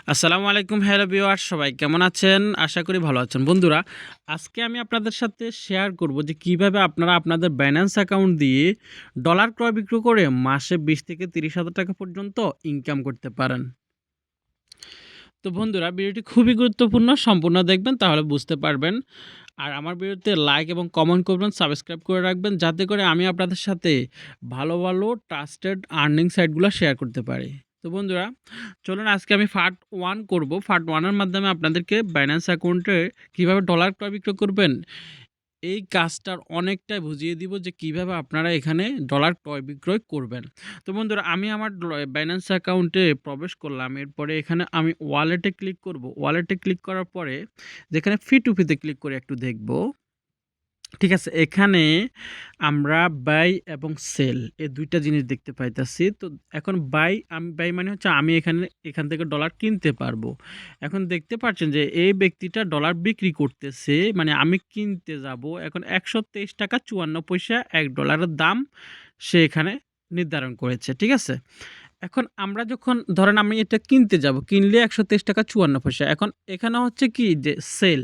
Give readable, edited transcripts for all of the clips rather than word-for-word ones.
আসসালামু আলাইকুম, hello viewers, সবাই কেমন আছেন? আশা করি ভালো আছেন। বন্ধুরা, আজকে আমি আপনাদের সাথে শেয়ার করব যে কিভাবে আপনারা আপনাদের বাইন্যান্স অ্যাকাউন্ট দিয়ে ডলার ক্রয় বিক্রয় করে মাসে 20 থেকে 30,000 টাকা পর্যন্ত ইনকাম করতে পারেন। তো বন্ধুরা, ভিডিওটি খুবই গুরুত্বপূর্ণ, সম্পূর্ণ দেখবেন তাহলে বুঝতে পারবেন। আর আমার ভিডিওতে লাইক এবং কমেন্ট করবেন, সাবস্ক্রাইব করে রাখবেন যাতে করে আমি আপনাদের সাথে ভালো ভালো ট্রাস্টেড আর্নিং সাইটগুলো শেয়ার করতে পারি। তো বন্ধুরা, চলুন আজকে আমি পার্ট 1 করব। পার্ট 1 এর মাধ্যমে আপনাদেরকে বাইন্যান্স অ্যাকাউন্টে কিভাবে ডলার ক্রয় বিক্রয় করবেন এই কাজটার অনেকটাই বুঝিয়ে দিব যে কিভাবে আপনারা এখানে ডলার ক্রয় বিক্রয় করবেন। তো বন্ধুরা, আমি আমার বাইন্যান্স অ্যাকাউন্টে প্রবেশ করলাম। এরপরে এখানে আমি ওয়ালেটে ক্লিক করব। ওয়ালেটে ক্লিক করার পরে যেখানে ফি টু ফিতে ক্লিক করে একটু দেখব। ঠিক আছে, এখানে আমরা বাই এবং সেল এই দুইটা জিনিস দেখতে পাইতাছি। তো এখন বাই মানে হচ্ছে আমি এখান থেকে ডলার কিনতে পারবো। এখন দেখতে পাচ্ছেন যে এই ব্যক্তিটা ডলার বিক্রি করতেছে, মানে আমি কিনতে যাব। এখন ১২৩ টাকা ৫৪ পয়সা $১ দাম সে এখানে নির্ধারণ করেছে। ঠিক আছে, এখন আমরা যখন ধরেন আমি এটা কিনতে যাব, কিনলে ১২৩ টাকা ৫৪ পয়সা। এখন এখানে হচ্ছে কি যে সেল,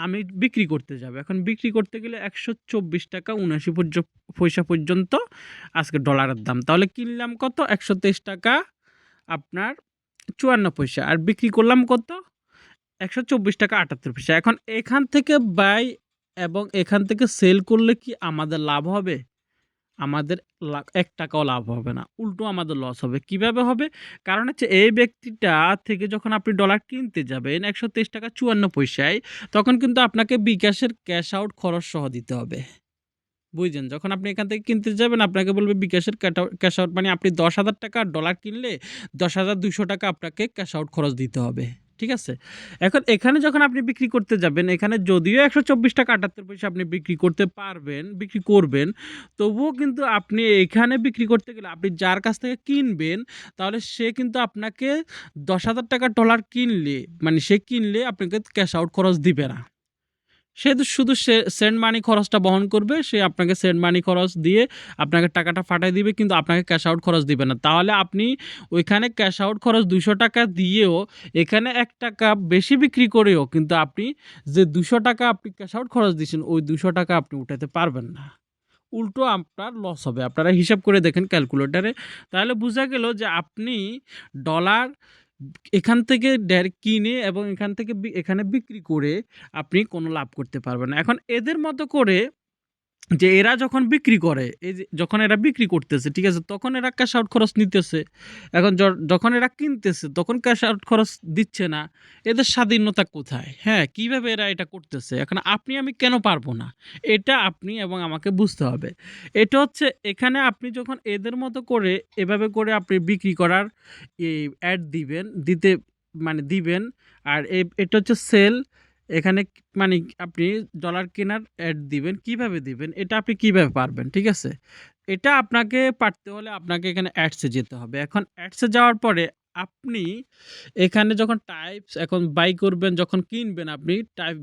আমি বিক্রি করতে যাব। এখন বিক্রি করতে গেলে ১২৪ টাকা ৭৯ পয়সা পর্যন্ত আজকে ডলারের দাম। তাহলে কিনলাম কত? ১২৩ টাকা আপনার ৫৪ পয়সা, আর বিক্রি করলাম কত? ১২৪ টাকা ৭৮ পয়সা। এখন এখান থেকে বাই এবং এখান থেকে সেল করলে কি আমাদের লাভ হবে? আমাদের ৳১ লাভ হবে না। উল্টো আমাদের লস হবে। কিভাবে হবে? কারণ হচ্ছে এই ব্যক্তিটা থেকে যখন আপনি ডলার কিনতে যাবেন ১২৩ টাকা ৫৪ পয়সায়, তখন কিন্তু আপনাকে বিকাশের ক্যাশ আউট খরচ সহ দিতে হবে। বুঝছেন? যখন আপনি এখান থেকে কিনতে যাবেন আপনাকে বলবে বিকাশের ক্যাশ আউট, মানে আপনি ১০,০০০ টাকার ডলার কিনলে ১০,২০০ টাকা আপনাকে ক্যাশ আউট খরচ দিতে হবে। ঠিক আছে? এখন এখানে যখন আপনি বিক্রি করতে যাবেন, এখানে যদিও ১২৪ টাকা ৭৮ পয়সা আপনি বিক্রি করতে পারবেন, বিক্রি করবেন, তবুও কিন্তু আপনি এখানে বিক্রি করতে গেলে আপনি যার কাছ থেকে কিনবেন, তাহলে সে কিন্তু আপনাকে ১০,০০০ টাকার ডলার কিনলে, মানে সে কিনলে আপনাকে ক্যাশ আউট খরচ দিবে না। সে তো শুধু সেন্ড মানি খরচটা বহন করবে। সে আপনাকে সেন্ড মানি খরচ দিয়ে আপনাকে টাকাটা পাঠায় দিবে, কিন্তু আপনাকে ক্যাশ আউট খরচ দিবে না। তাহলে আপনি ওইখানে ক্যাশ আউট খরচ ৳২০০ দিয়েও এখানে ৳১ বেশি বিক্রি করেও কিন্তু আপনি যে ৳২০০ আপনি ক্যাশ আউট খরচ দিচ্ছেন, ওই ৳২০০ আপনি উঠাতে পারবেন না। উল্টো আপনার লস হবে। আপনারা হিসাব করে দেখেন ক্যালকুলেটরে। তাহলে বুঝা গেল যে আপনি ডলার এখান থেকে ডাইরেক্ট কিনে এবং এখান থেকে এখানে বিক্রি করে আপনি কোনো লাভ করতে পারবেন না। এখন এদের মতো করে যে এরা যখন বিক্রি করে, এই যে যখন এরা বিক্রি করতেছে, ঠিক আছে? তখন এরা ক্যাশ আউট খরচ নিতেছে। এখন যখন এরা কিনতেছে তখন ক্যাশ আউট খরচ দিচ্ছে না। এদের স্বাধীনতা কোথায়? হ্যাঁ, কিভাবে এরা এটা করতেছে? এখন আপনি আমি কেন পারবো না? এটা আপনি এবং আমাকে বুঝতে হবে। এটা হচ্ছে এখানে আপনি যখন এদের মতো করে এভাবে করে আপনি বিক্রি করার অ্যাড দিবেন, মানে দিবেন। আর এটা হচ্ছে সেল। এখানে মানে আপনি ডলার কেনার অ্যাড দিবেন। কিভাবে দিবেন? এটা আপনি কিভাবে পারবেন? ঠিক আছে? এটা আপনাকে পারতে হলে আপনাকে এখানে অ্যাডস এ যেতে হবে। এখন অ্যাডস এ যাওয়ার পরে আপনি এখানে যখন এখন বাই করবেন, যখন কিনবেন আপনি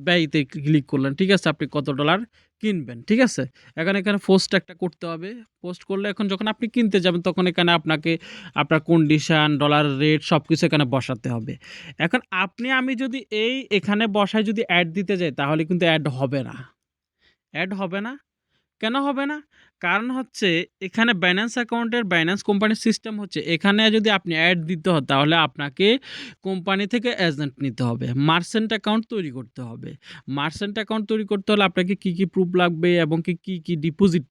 বাইতে ক্লিক করলেন। ঠিক আছে? আপনি কত ডলার কিনবেন। ঠিক আছে? এখন এখানে পোস্ট একটা করতে হবে। পোস্ট করলে এখন যখন আপনি কিনতে যাবেন তখন এখানে আপনাকে আপনার কন্ডিশন, ডলার রেট সবকিছু এখানে বসাতে হবে। এখন আমি যদি এখানে বসায় যদি অ্যাড দিতে যাই তাহলে কিন্তু অ্যাড হবে না। অ্যাড হবে না। কেন হবে না? কারণ হচ্ছে এখানে বাইন্যান্স কোম্পানির সিস্টেম হচ্ছে এখানে যদি আপনি অ্যাড দিতে হয় তাহলে আপনাকে কোম্পানি থেকে এজেন্ট নিতে হবে। মার্চেন্ট অ্যাকাউন্ট তৈরি করতে হবে। মার্চেন্ট অ্যাকাউন্ট তৈরি করতে হলে আপনাকে কি প্রুফ লাগবে এবং কি ডিপোজিট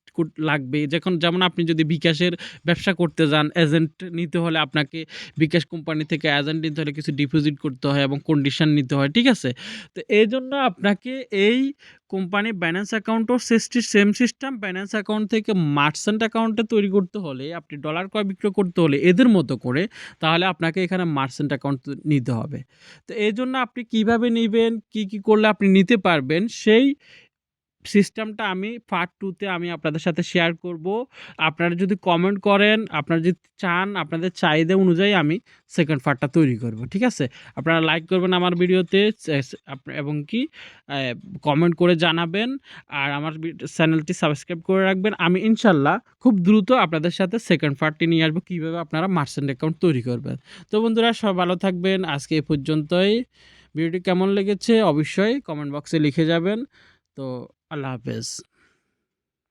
লাগবে। যেমন আপনি যদি বিকাশের ব্যবসা করতে যান, এজেন্ট নিতে হলে আপনাকে বিকাশ কোম্পানি থেকে এজেন্ট নিতে হলে কিছু ডিপোজিট করতে হয় এবং কন্ডিশন নিতে হয়। ঠিক আছে? তো এজন্য আপনাকে এই কোম্পানি বাইন্যান্স অ্যাকাউন্টও সেম সিস্টেম। বাইন্যান্স অ্যাকাউন্ট থেকে মার্চেন্ট অ্যাকাউন্টে তৈরি করতে হলে, আপনি ডলার ক্রয় বিক্রয় করতে হলে এদের মতো করে, তাহলে আপনাকে এখানে মার্চেন্ট অ্যাকাউন্ট নিতে হবে। তো এজন্য আপনি কিভাবে নিবেন, কি করলে আপনি নিতে পারবেন, সেই সিস্টেমটা আমি পার্ট 2 তে আমি আপনাদের সাথে শেয়ার করব। আপনারা যদি কমেন্ট করেন, আপনারা যদি চান, আপনাদের চাহিদা অনুযায়ী আমি সেকেন্ড পার্টটা তৈরি করব। ঠিক আছে? আপনারা লাইক করবেন আমার ভিডিওতে এবং কি কমেন্ট করে জানাবেন। আর আমার চ্যানেলটি সাবস্ক্রাইব করে রাখবেন। আমি ইনশাল্লাহ খুব দ্রুত আপনাদের সাথে সেকেন্ড পার্টটি নিয়ে আসবো, কীভাবে আপনারা মার্চেন্ট অ্যাকাউন্ট তৈরি করবেন। তো বন্ধুরা, সবাই ভালো থাকবেন। আজকে এই পর্যন্তই। ভিডিওটি কেমন লেগেছে অবশ্যই কমেন্ট বক্সে লিখে যাবেন। তো আল্লাহ হাফেজ।